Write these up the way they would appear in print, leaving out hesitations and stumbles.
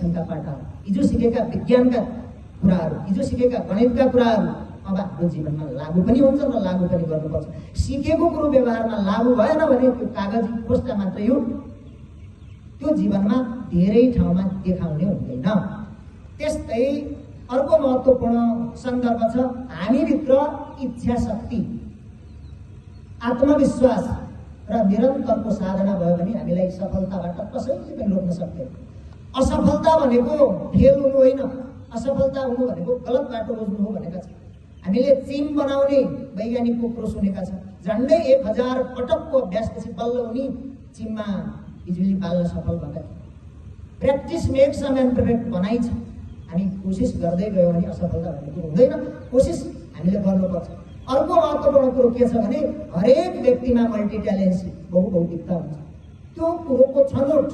पाठहरू, हिजो सिकेका विज्ञानका कुराहरू, हिजो सिकेका गणितका कुराहरू अब हाम्रो जीवनमा लागू पनि हुन्छ र लागू पनि गर्नुपर्छ। सिकेको कुरो व्यवहारमा लागू भएन भने त्यो कागजी खोस्टा मात्रै हो, त्यो जीवनमा धेरै ठाउँमा देखाउने हुँदैन। त्यस्तै अर्को महत्त्वपूर्ण सन्दर्भ छ हामीभित्र इच्छा शक्ति, आत्मविश्वास र निरन्तरको साधना भयो भने हामीलाई सफलताबाट कसैले पनि रोक्न सक्दैन। असफलता भनेको फेल हुनु होइन, असफलता हुनु भनेको गलत बाटो रोज्नु हो भनेका छन्। हामीले चिम बनाउने वैज्ञानिकको कुरो सुनेका छौँ। झन्डै 1000 पटकको अभ्यासपछि बल्ल उनी चिममा बिजुली पाल्न सफल भएका थिए। Practice makes a man perfect भनाइ छ। हामी कोसिस गर्दै गयो भने असफलता भन्ने कुरो हुँदैन, कोसिस हामीले गर्नुपर्छ। अर्को महत्त्वपूर्ण कुरो के छ भने हरेक व्यक्तिमा मल्टी ट्यालेन्सी, बहुभौतिकता हुन्छ। त्यो कुरोको छनौट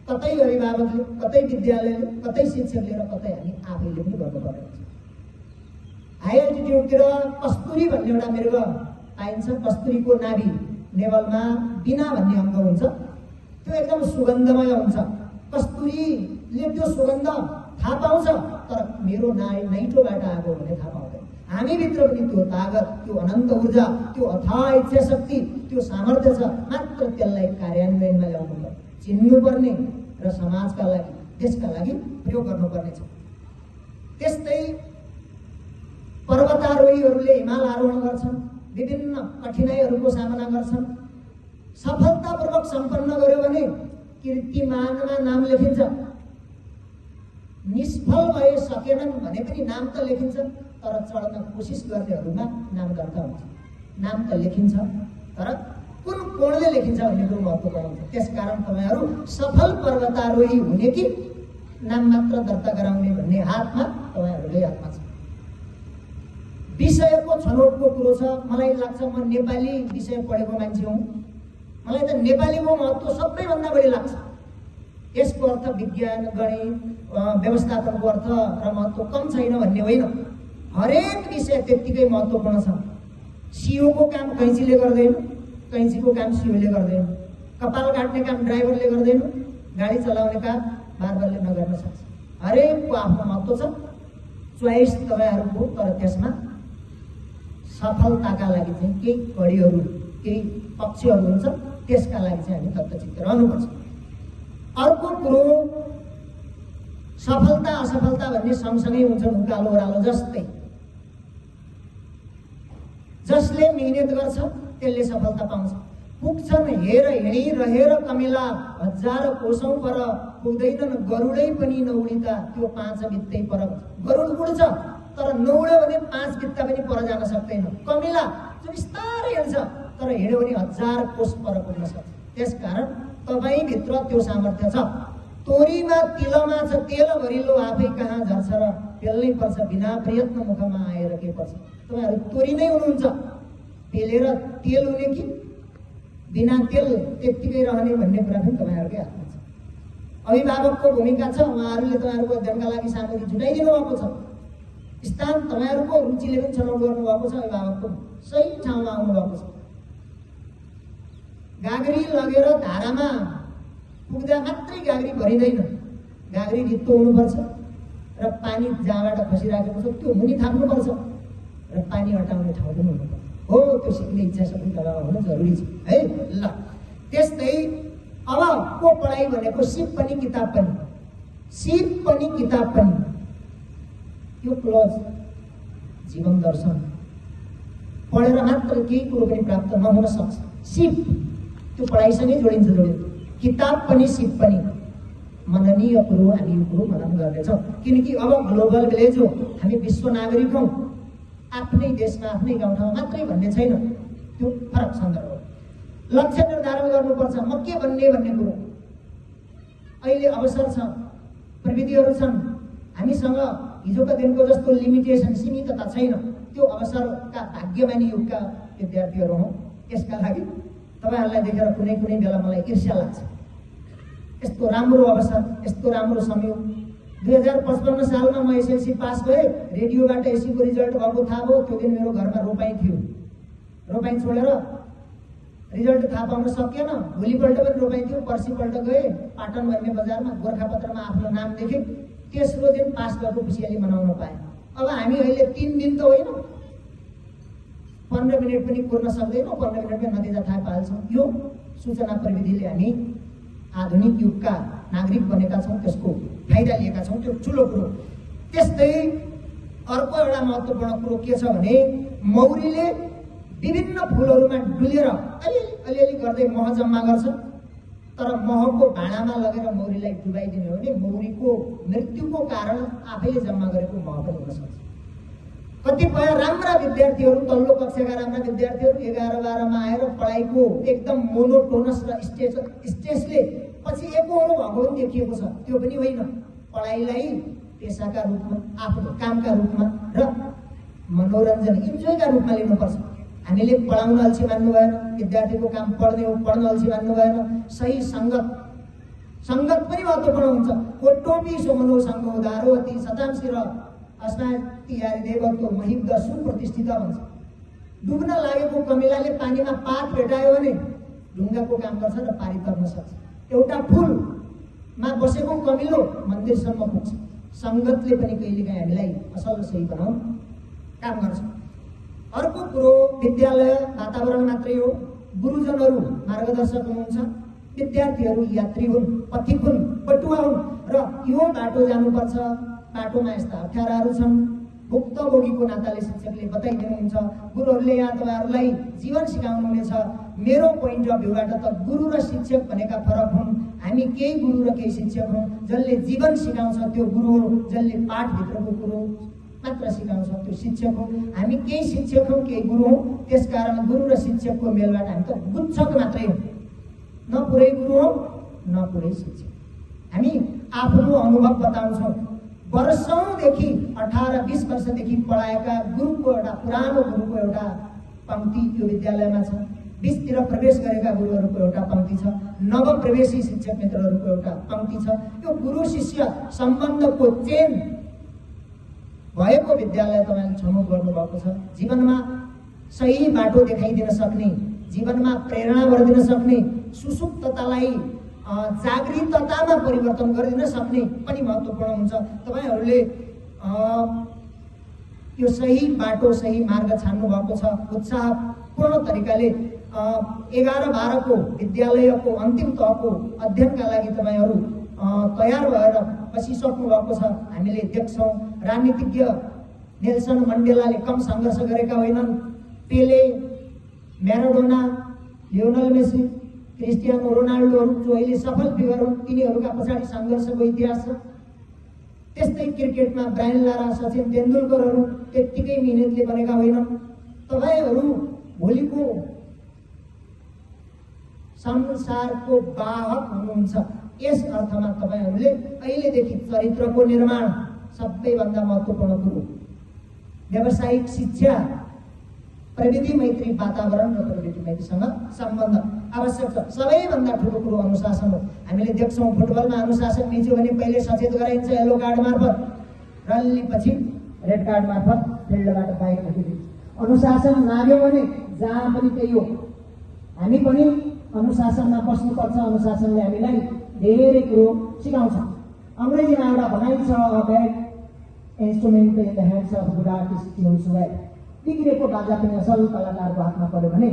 कतै अभिभावकले, कतै विद्यालयले, कतै शिक्षकले र कतै हामी आफैले पनि गर्नुपर्ने हुन्छ। हाई एल्टिट्युडतिर कस्तुरी भन्ने एउटा मृग पाइन्छ। कस्तुरीको नाभि नेभलमा बिना भन्ने अङ्ग हुन्छ, त्यो एकदम सुगन्धमय हुन्छ। कस्तुरीले त्यो सुगन्ध थाहा पाउँछ, तर मेरो नाइटोबाट आएको भने थाहा पाउँदैन। हामीभित्र पनि त्यो तागत, त्यो अनन्त ऊर्जा, त्यो अथाह इच्छा शक्ति, त्यो सामर्थ्य छ, मात्र त्यसलाई कार्यान्वयनमा ल्याउनु पर्छ, चिन्नुपर्ने र समाजका लागि, देशका लागि प्रयोग गर्नुपर्ने छ। त्यस्तै पर्वतारोहीहरूले हिमाल आरोहण गर्छन्, विभिन्न कठिनाइहरूको सामना गर्छन्, सफलतापूर्वक सम्पन्न गर्यो भने कीर्तिमानमा नाम लेखिन्छ। निष्फल भए सकेनन् भने पनि नाम त लेखिन्छ, तर चढ्न कोसिस गर्नेहरूमा नाम दर्ता हुन्छ। नाम त लेखिन्छ, तर कुन कोणले लेखिन्छ भन्ने कुरो महत्त्वपूर्ण हुन्छ। त्यसकारण तपाईँहरू सफल पर्वतारोही हुने कि नाम मात्र दर्ता गराउने भन्ने हातमा तपाईँहरूले हातमा छ। विषयको छनौटको कुरो छ। मलाई लाग्छ म नेपाली विषय पढेको मान्छे हुँ, मलाई त नेपालीको महत्त्व सबैभन्दा बढी लाग्छ। यसको अर्थ विज्ञान, गणित, व्यवस्थापनको अर्थ र महत्त्व कम छैन भन्ने होइन। हरेक विषय त्यत्तिकै महत्त्वपूर्ण छ। सिओको काम कैँचीले गर्दैन, कैँचीको काम सिओले गर्दैन, कपाल काट्ने काम ड्राइभरले गर्दैन, गाडी चलाउने काम बार्बरले नगर्न सक्छ। हरेकको आफ्नो महत्त्व छ, चोइस तपाईँहरूको। तर त्यसमा सफलताका लागि चाहिँ केही कडीहरू, केही पक्षहरू हुन्छ, त्यसका लागि चाहिँ हामी तत्त्वचित्त रहनुपर्छ। अर्को कुरो सफलता असफलता भन्ने सँगसँगै हुन्छन्, उकालो ओह्रालो जस्तै। जसले मिहिनेत गर्छ त्यसले सफलता पाउँछ। पुग्छन् हेर हिँडिरहेर कमिला, 1000 कोसौँ पर पुग्दैनन् गरुडै पनि नउडिँदा त्यो 5 बित्तै पर। गरुड उड्छ तर नउड्यो भने 5 बित्ता पनि पर जान सक्दैन। कमिला जो बिस्तारै हिँड्छ तर हिँड्यो भने 1000 कोस पर पुग्न सक्छ। त्यसकारण तपाईँभित्र त्यो सामर्थ्य छ। तोरीमा तिलमा छ तेल भरिलो, आफै कहाँ झर्छ र पेल्नै पर्छ, बिना प्रयत्न मुखमा आएर के पर्छ। तपाईँहरू तोरी नै हुनुहुन्छ, पेलेर तेल हुने कि बिना तेल त्यत्तिकै रहने भन्ने कुरा पनि तपाईँहरूकै हातमा छ। अभिभावकको भूमिका छ। उहाँहरूले तपाईँहरूको अध्ययनका लागि सामग्री जुटाइदिनु भएको छ। स्थान तपाईँहरूको रुचिले पनि छनौट गर्नुभएको छ। अभिभावकको सही ठाउँमा आउनुभएको छ। गाग्री लगेर धारामा पुग्दा मात्रै गाग्री भरिँदैन, गाग्री रित्तो हुनुपर्छ र पानी जहाँबाट खसिराखेको छ त्यो मुनि थाप्नुपर्छ र पानी हटाउने ठाउँ पनि हुनुपर्छ। हो, त्यो सिक्ने इच्छा शक्ति तपाईँमा हुनु जरुरी छ है। ल, त्यस्तै अबको पढाइ भनेको सिप पनि किताब पनि, सिप पनि किताब पनि। यो क्लोज जीवन दर्शन पढेर मात्र केही कुरो पनि प्राप्त नहुन सक्छ। सिप त्यो पढाइसँगै जोडिन्छ। किताब पनि सिप पनि मननीय कुरो हामी यो कुरो मनन गर्नेछौँ। किनकि अब ग्लोबल भिलेज हो, हामी विश्व नागरिक हौँ। आफ्नै देशमा आफ्नै गाउँठाउँमा मात्रै भन्ने छैन, त्यो फरक सन्दर्भ हो। लक्ष्य निर्धारण गर्नुपर्छ। म के भन्ने भन्ने कुरो अहिले अवसर छ, प्रविधिहरू छन् हामीसँग। हिजोका दिनको जस्तो लिमिटेसन, सीमितता छैन। त्यो अवसरका भाग्यमानी युगका विद्यार्थीहरू हौँ। यसका लागि तपाईँहरूलाई देखेर कुनै कुनै बेला मलाई ईर्ष्या लाग्छ। यस्तो राम्रो अवसर, यस्तो राम्रो संयोग। 2055 सालमा म एसएलसी पास भएँ, रेडियोबाट एसीको रिजल्ट भएको थाहा भयो। त्यो दिन मेरो घरमा रोपाइँ थियो। रोपाइँ छोडेर रिजल्ट थाहा पाउन सकिएन। भोलिपल्ट पनि रोपाइदियो, पर्सिपल्ट गए पाटन भन्ने बजारमा गोर्खापत्रमा आफ्नो नाम देख्यो, तेस्रो दिन पास भएको खुसियाली मनाउन पाए। अब हामी अहिले 3 दिन त होइन, 15 मिनट पनि कुर्न सक्दैनौँ, 15 मिनटमै नतिजा थाहा पाल्छौँ। यो सूचना प्रविधिले हामी आधुनिक युगका नागरिक बनेका छौँ, त्यसको फाइदा लिएका छौँ, त्यो ठुलो कुरो। त्यस्तै अर्को एउटा महत्त्वपूर्ण कुरो के छ भने मौरीले विभिन्न फुलहरूमा डुलेर अलिअलि गर्दै मह जम्मा गर्छ। तर महको भाँडामा लगेर मौरीलाई डुबाइदिने हो भने मौरीको मृत्युको कारण आफैले जम्मा गरेको मह पनि हुन सक्छ। कतिपय राम्रा विद्यार्थीहरू, तल्लो कक्षाका राम्रा विद्यार्थीहरू 11-12मा आएर पढाइको एकदम मोनोटोनस र स्ट्रेसले पछि एकहोरो भएको पनि देखिएको छ। त्यो पनि होइन, पढाइलाई पेसाका रूपमा, आफ्नो कामका रूपमा र मनोरञ्जन इन्जोयका रूपमा लिनुपर्छ। हामीले पढाउन अल्छी मान्नु भएन, विद्यार्थीको काम पढ्ने हो, पढ्न अल्छी मान्नु भएन। सही सङ्गत पनि महत्त्वपूर्ण हुन्छ। कोटोपी सोमनो सङ्गो दारोवती शतांशी र अस्नातिहारी देवत्व महिब्द सुप्रतिष्ठित भन्छ। डुब्न लागेको कमिलाले पानीमा पात भेटायो भने ढुङ्गाको काम गर्छ र पारी तर्न सक्छ। एउटा फुलमा बसेको कमिलो मन्दिरसम्म पुग्छ। सङ्गतले पनि कहिलेकाहीँ हामीलाई असल र सही बनाउन काम गर्छ। अर्को कुरो विद्यालय वातावरण मात्रै हो, गुरुजनहरू मार्गदर्शक हुनुहुन्छ, विद्यार्थीहरू यात्री हुन्, पथिक हुन्, पटुवा हुन् र यो बाटो जानुपर्छ। बाटोमा यस्ता अप्ठ्याराहरू छन्, भुक्तभोगीको नाताले शिक्षकले बताइदिनुहुन्छ, गुरुहरूले यहाँ तपाईँहरूलाई जीवन सिकाउनुहुनेछ। मेरो पोइन्ट अफ भ्यूबाट त गुरु र शिक्षक भनेका फरक हुन्। हामी केही गुरु र केही शिक्षक हौँ। जसले जीवन सिकाउँछ त्यो गुरु हो, जसले पाठभित्रको कुरो मात्र सिकाउँछ त्यो शिक्षक हो। हामी केही शिक्षक हौँ, केही गुरु हौँ। त्यसकारण गुरु र शिक्षकको मेलबाट हामी त गुच्छक मात्रै हौँ, न पुरै गुरु हौँ न पुरै शिक्षक। हामी आफ्नो अनुभव बताउँछौँ। वर्षौँदेखि 18-20 वर्षदेखि पढाएका गुरुको एउटा पुरानो गुरुको एउटा पङ्क्ति यो विद्यालयमा छ। 20तिर प्रवेश गरेका गुरुहरूको एउटा पङ्क्ति छ, नवप्रवेशी शिक्षक मित्रहरूको एउटा पङ्क्ति छ। यो गुरु शिष्य सम्बन्धको चेन भएको विद्यालय तपाईँले छनौट गर्नुभएको छ। जीवनमा सही बाटो देखाइदिन सक्ने, जीवनमा प्रेरणा गरिदिन सक्ने, सुसुप्ततालाई जागृततामा परिवर्तन गरिदिन सक्ने पनि महत्त्वपूर्ण हुन्छ। तपाईँहरूले यो सही बाटो, सही मार्ग छान्नु भएको छ। उत्साहपूर्ण तरिकाले 11-12को विद्यालयको अन्तिम तहको अध्ययनका लागि तपाईँहरू तयार भएर बसिसक्नु भएको छ। हामीले देख्छौँ राजनीतिज्ञ नेल्सन मण्डेलाले कम सङ्घर्ष गरेका होइनन्। पेले, म्याराडोना, लियोनल मेसी, क्रिस्टियानो रोनाल्डोहरू जो अहिले सफल फिगर हुन्, तिनीहरूका पछाडि सङ्घर्षको इतिहास छ। त्यस्तै क्रिकेटमा ब्रायन लारा, सचिन तेन्दुलकरहरू त्यत्तिकै मिहिनेतले बनेका होइनन्। तपाईँहरू भोलिको संसारको वाहक हुनुहुन्छ। यस अर्थमा तपाईँहरूले अहिलेदेखि चरित्रको निर्माण सबैभन्दा महत्त्वपूर्ण कुरो, व्यावसायिक शिक्षा, प्रविधि मैत्री वातावरण र प्रविधि मैत्रीसँग सम्बन्ध आवश्यक छ। सबैभन्दा ठुलो कुरो अनुशासन हो। हामीले देख्छौँ फुटबलमा अनुशासन मिच्यो भने पहिले सचेत गराइन्छ येलो कार्ड मार्फत, रल्लीपछि रेड कार्ड मार्फत फिल्डबाट बाहिर राखिदिन्छ। अनुशासन नाग्यो भने जहाँ पनि त्यही हो। हामी पनि अनुशासनमा बस्नुपर्छ। अनुशासनले हामीलाई धेरै कुरो सिकाउँछ। अङ्ग्रेजीमा एउटा भनाइ छ, a bad instrument in the hands of good artist. बिग्रेको बाजा पनि असल कलाकारको हातमा पऱ्यो भने